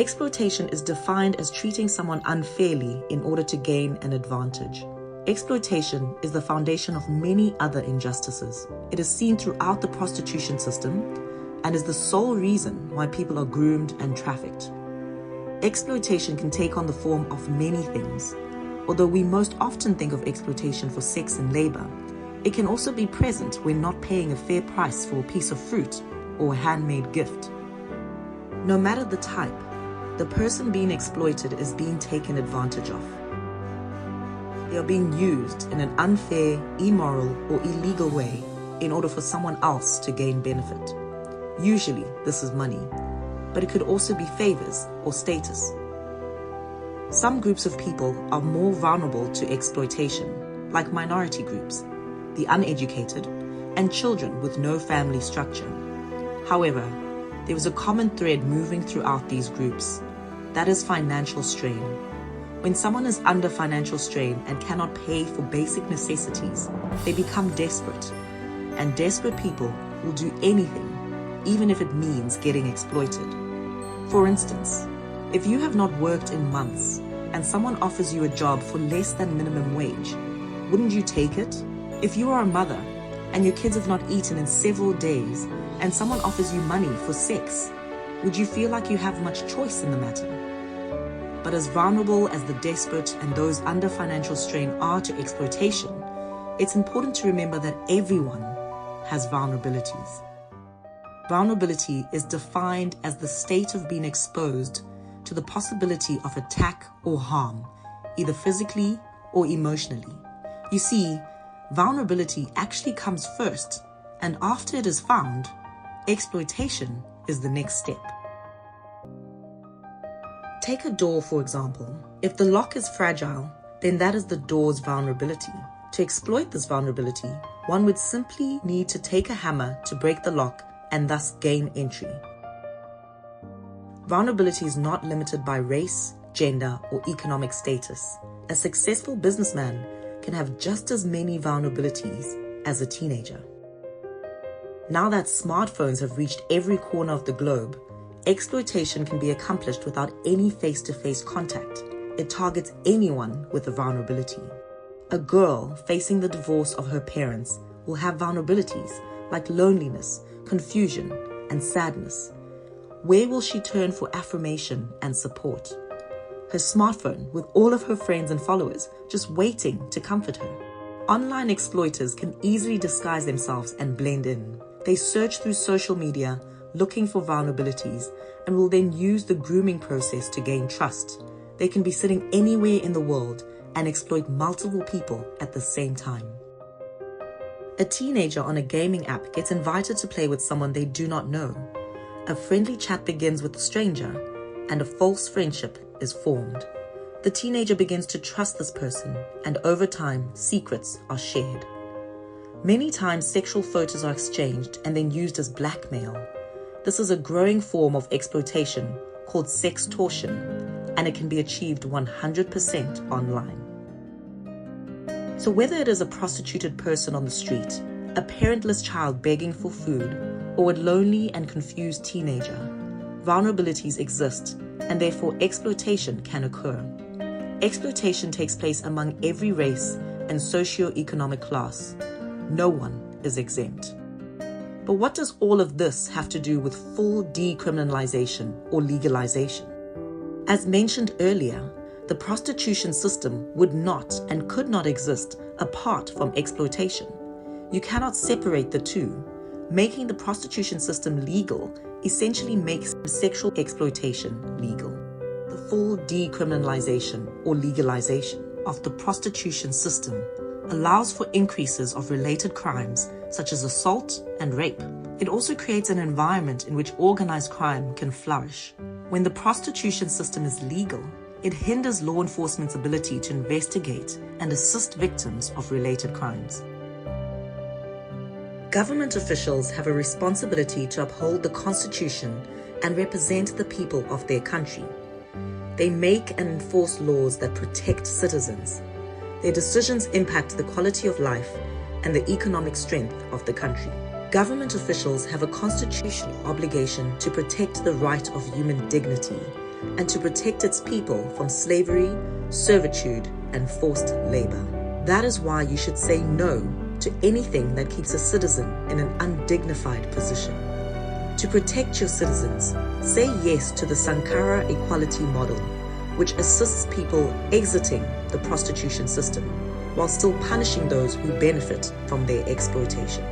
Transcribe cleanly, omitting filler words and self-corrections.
Exploitation is defined as treating someone unfairly in order to gain an advantage. Exploitation is the foundation of many other injustices. It is seen throughout the prostitution system and is the sole reason why people are groomed and trafficked. Exploitation can take on the form of many things. Although we most often think of exploitation for sex and labor, it can also be present when not paying a fair price for a piece of fruit or a handmade gift. No matter the type, the person being exploited is being taken advantage of. They are being used in an unfair, immoral, or illegal way in order for someone else to gain benefit. Usually, this is money, but it could also be favors or status. Some groups of people are more vulnerable to exploitation, like minority groups, the uneducated, and children with no family structure. However, there is a common thread moving throughout these groups. That is financial strain. When someone is under financial strain and cannot pay for basic necessities, they become desperate. And desperate people will do anything, even if it means getting exploited. For instance, if you have not worked in months and someone offers you a job for less than minimum wage, wouldn't you take it? If you are a mother and your kids have not eaten in several days and someone offers you money for sex, would you feel like you have much choice in the matter? But as vulnerable as the desperate and those under financial strain are to exploitation, it's important to remember that everyone has vulnerabilities. Vulnerability is defined as the state of being exposed to the possibility of attack or harm, either physically or emotionally. You see, vulnerability actually comes first, and after it is found, exploitation is the next step. Take a door, for example. If the lock is fragile, then that is the door's vulnerability. To exploit this vulnerability, one would simply need to take a hammer to break the lock and thus gain entry. Vulnerability is not limited by race, gender, or economic status. A successful businessman can have just as many vulnerabilities as a teenager. Now that smartphones have reached every corner of the globe, exploitation can be accomplished without any face-to-face contact. It targets anyone with a vulnerability. A girl facing the divorce of her parents will have vulnerabilities like loneliness, confusion, and sadness. Where will she turn for affirmation and support? Her smartphone with all of her friends and followers just waiting to comfort her. Online exploiters can easily disguise themselves and blend in. They search through social media looking for vulnerabilities and will then use the grooming process to gain trust. They can be sitting anywhere in the world and exploit multiple people at the same time. A teenager on a gaming app gets invited to play with someone they do not know. A friendly chat begins with the stranger, and a false friendship is formed. The teenager begins to trust this person, and over time, secrets are shared. Many times, sexual photos are exchanged and then used as blackmail. This is a growing form of exploitation called sextortion, and it can be achieved 100% online. So whether it is a prostituted person on the street, a parentless child begging for food, or a lonely and confused teenager, vulnerabilities exist, and therefore exploitation can occur. Exploitation takes place among every race and socio-economic class. No one is exempt. But what does all of this have to do with full decriminalization or legalization? As mentioned earlier, the prostitution system would not and could not exist apart from exploitation. You cannot separate the two. Making the prostitution system legal essentially makes sexual exploitation legal. The full decriminalization or legalization of the prostitution system allows for increases of related crimes such as assault and rape. It also creates an environment in which organized crime can flourish. When the prostitution system is legal, it hinders law enforcement's ability to investigate and assist victims of related crimes. Government officials have a responsibility to uphold the Constitution and represent the people of their country. They make and enforce laws that protect citizens. Their decisions impact the quality of life and the economic strength of the country. Government officials have a constitutional obligation to protect the right of human dignity and to protect its people from slavery, servitude, and forced labor. That is why you should say no to anything that keeps a citizen in an undignified position. To protect your citizens, say yes to the Sankara equality model, which assists people exiting the prostitution system while still punishing those who benefit from their exploitation.